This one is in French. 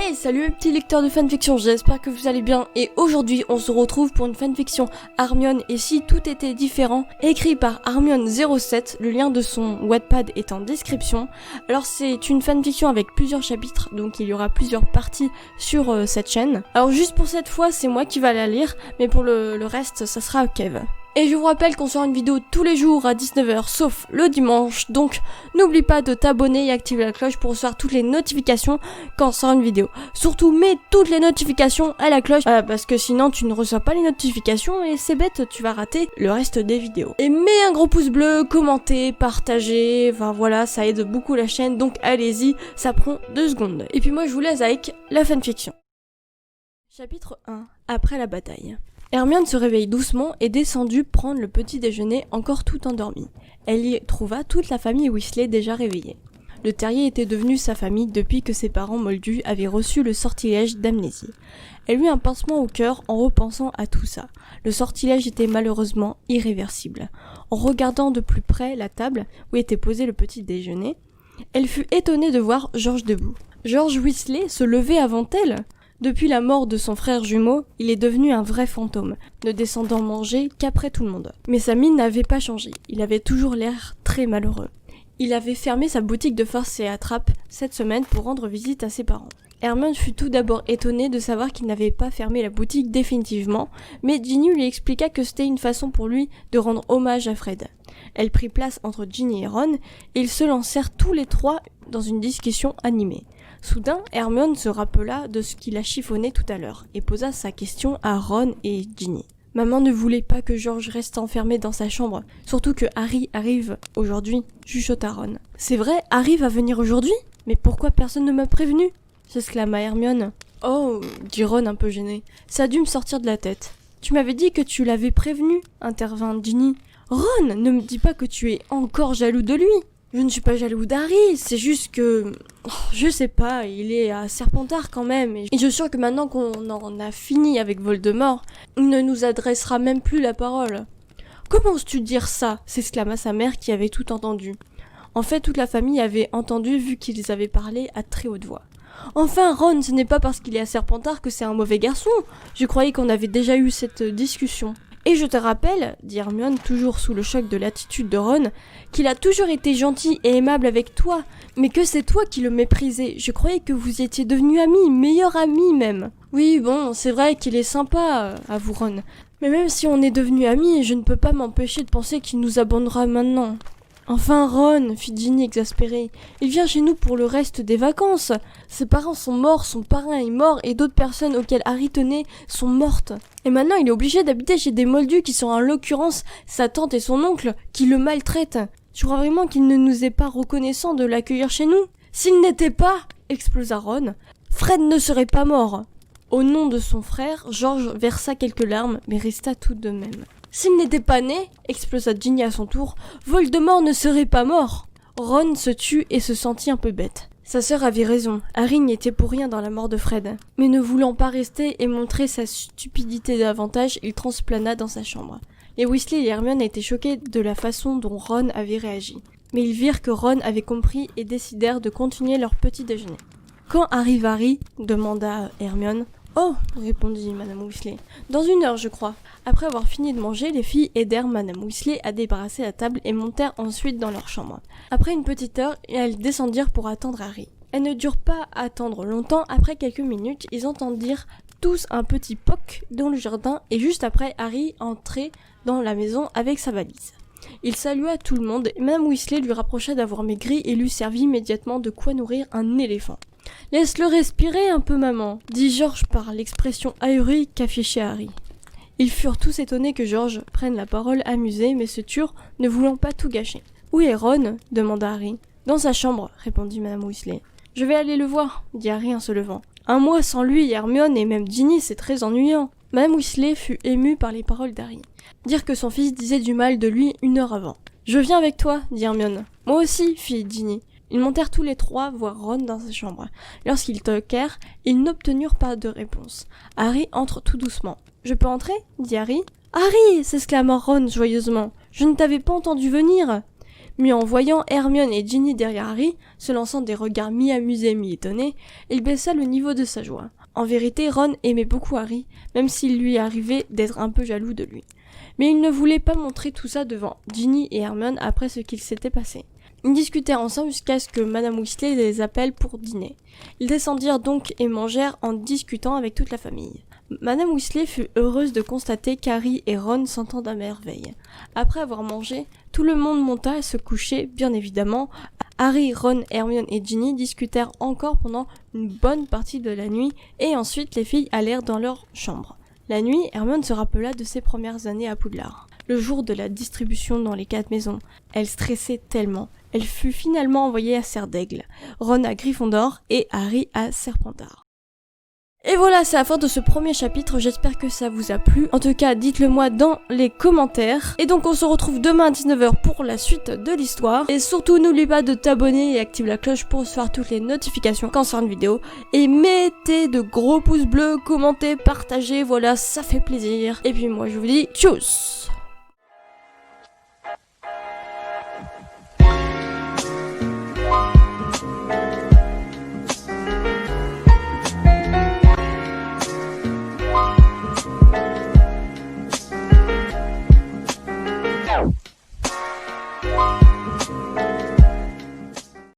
Hey, salut mes petits lecteurs de fanfiction, j'espère que vous allez bien et aujourd'hui on se retrouve pour une fanfiction Hermione et si tout était différent, écrit par Hermione07, le lien de son Wattpad est en description. Alors c'est une fanfiction avec plusieurs chapitres, donc il y aura plusieurs parties sur cette chaîne. Alors juste pour cette fois c'est moi qui va la lire, mais pour le reste ça sera Kev. Et je vous rappelle qu'on sort une vidéo tous les jours à 19h sauf le dimanche, donc n'oublie pas de t'abonner et activer la cloche pour recevoir toutes les notifications quand on sort une vidéo. Surtout mets toutes les notifications à la cloche parce que sinon tu ne reçois pas les notifications et c'est bête, tu vas rater le reste des vidéos. Et mets un gros pouce bleu, commentez, partagez, enfin voilà, ça aide beaucoup la chaîne, donc allez-y, ça prend 2 secondes. Et puis moi je vous laisse avec la fanfiction. Chapitre 1. Après la bataille. Hermione se réveille doucement et descendue prendre le petit déjeuner encore tout endormie. Elle y trouva toute la famille Weasley déjà réveillée. Le terrier était devenu sa famille depuis que ses parents moldus avaient reçu le sortilège d'amnésie. Elle eut un pincement au cœur en repensant à tout ça. Le sortilège était malheureusement irréversible. En regardant de plus près la table où était posé le petit déjeuner, elle fut étonnée de voir George debout. George Weasley se levait avant elle. Depuis la mort de son frère jumeau, il est devenu un vrai fantôme, ne descendant manger qu'après tout le monde. Mais sa mine n'avait pas changé, il avait toujours l'air très malheureux. Il avait fermé sa boutique de force et attrape cette semaine pour rendre visite à ses parents. Hermione fut tout d'abord étonnée de savoir qu'il n'avait pas fermé la boutique définitivement, mais Ginny lui expliqua que c'était une façon pour lui de rendre hommage à Fred. Elle prit place entre Ginny et Ron, et ils se lancèrent tous les trois dans une discussion animée. Soudain, Hermione se rappela de ce qu'il a chiffonné tout à l'heure, et posa sa question à Ron et Ginny. Maman ne voulait pas que George reste enfermé dans sa chambre, surtout que Harry arrive aujourd'hui, chuchota Ron. C'est vrai, Harry va venir aujourd'hui ? Mais pourquoi personne ne m'a prévenu ? S'exclama Hermione. Oh, dit Ron un peu gêné, ça a dû me sortir de la tête. Tu m'avais dit que tu l'avais prévenu, intervint Ginny. Ron, ne me dis pas que tu es encore jaloux de lui. Je ne suis pas jaloux d'Harry, c'est juste que... je sais pas, il est à Serpentard quand même, et je suis sûre que maintenant qu'on en a fini avec Voldemort, il ne nous adressera même plus la parole. Comment oses-tu dire ça ? S'exclama sa mère qui avait tout entendu. En fait, toute la famille avait entendu vu qu'ils avaient parlé à très haute voix. Enfin, Ron, ce n'est pas parce qu'il est à Serpentard que c'est un mauvais garçon. Je croyais qu'on avait déjà eu cette discussion. Et je te rappelle, dit Hermione, toujours sous le choc de l'attitude de Ron, qu'il a toujours été gentil et aimable avec toi, mais que c'est toi qui le méprisais. Je croyais que vous étiez devenus amis, meilleurs amis même. Oui, bon, c'est vrai qu'il est sympa, avoue Ron. Mais même si on est devenus amis, je ne peux pas m'empêcher de penser qu'il nous abandonnera maintenant. Enfin Ron, fit Ginny exaspérée, il vient chez nous pour le reste des vacances. Ses parents sont morts, son parrain est mort et d'autres personnes auxquelles Harry tenait sont mortes. Et maintenant il est obligé d'habiter chez des moldus qui sont en l'occurrence sa tante et son oncle qui le maltraitent. Tu crois vraiment qu'il ne nous est pas reconnaissant de l'accueillir chez nous ? S'il n'était pas, explosa Ron, Fred ne serait pas mort. Au nom de son frère, George versa quelques larmes mais resta tout de même. S'il n'était pas né, explosa Ginny à son tour, Voldemort ne serait pas mort. Ron se tut et se sentit un peu bête. Sa sœur avait raison, Harry n'y était pour rien dans la mort de Fred. Mais ne voulant pas rester et montrer sa stupidité davantage, il transplana dans sa chambre. Les Weasley et Hermione étaient choqués de la façon dont Ron avait réagi. Mais ils virent que Ron avait compris et décidèrent de continuer leur petit déjeuner. Quand arrive Harry ? Demanda Hermione. Oh, répondit Madame Weasley. Dans 1 heure, je crois. Après avoir fini de manger, les filles aidèrent Madame Weasley à débarrasser la table et montèrent ensuite dans leur chambre. Après une petite heure, elles descendirent pour attendre Harry. Elles ne durent pas attendre longtemps. Après quelques minutes, ils entendirent tous un petit poc dans le jardin et juste après, Harry entrait dans la maison avec sa valise. Il salua tout le monde et Madame Weasley lui rapprocha d'avoir maigri et lui servit immédiatement de quoi nourrir un éléphant. « Laisse-le respirer un peu, maman », dit George par l'expression ahurie qu'affichait Harry. Ils furent tous étonnés que George prenne la parole amusé, mais se turent, ne voulant pas tout gâcher. « Où est Ron ?» demanda Harry. « Dans sa chambre », répondit Madame Weasley. « Je vais aller le voir », dit Harry en se levant. « Un mois sans lui, Hermione et même Ginny, c'est très ennuyant. » Madame Weasley fut émue par les paroles d'Harry. Dire que son fils disait du mal de lui 1 heure avant. « Je viens avec toi », dit Hermione. « Moi aussi », fit Ginny. Ils montèrent tous les trois voir Ron dans sa chambre. Lorsqu'ils toquèrent, ils n'obtenurent pas de réponse. Harry entre tout doucement. « Je peux entrer ?» dit Harry. « Harry !» s'exclama Ron joyeusement. « Je ne t'avais pas entendu venir !» Mais en voyant Hermione et Ginny derrière Harry, se lançant des regards mi-amusés mi-étonnés, il baissa le niveau de sa joie. En vérité, Ron aimait beaucoup Harry, même s'il lui arrivait d'être un peu jaloux de lui. Mais il ne voulait pas montrer tout ça devant Ginny et Hermione après ce qu'il s'était passé. Ils discutèrent ensemble jusqu'à ce que Madame Weasley les appelle pour dîner. Ils descendirent donc et mangèrent en discutant avec toute la famille. Madame Weasley fut heureuse de constater qu'Harry et Ron s'entendent à merveille. Après avoir mangé, tout le monde monta à se coucher, bien évidemment. Harry, Ron, Hermione et Ginny discutèrent encore pendant une bonne partie de la nuit et ensuite les filles allèrent dans leur chambre. La nuit, Hermione se rappela de ses premières années à Poudlard. Le jour de la distribution dans les 4 maisons, elle stressait tellement. Elle fut finalement envoyée à Serre d'Aigle, Ron à Gryffondor et Harry à Serpentard. Et voilà, c'est la fin de ce premier chapitre, j'espère que ça vous a plu. En tout cas, dites-le moi dans les commentaires. Et donc on se retrouve demain à 19h pour la suite de l'histoire. Et surtout, n'oublie pas de t'abonner et active la cloche pour recevoir toutes les notifications quand sort une vidéo. Et mettez de gros pouces bleus, commentez, partagez, voilà, ça fait plaisir. Et puis moi je vous dis tchuss!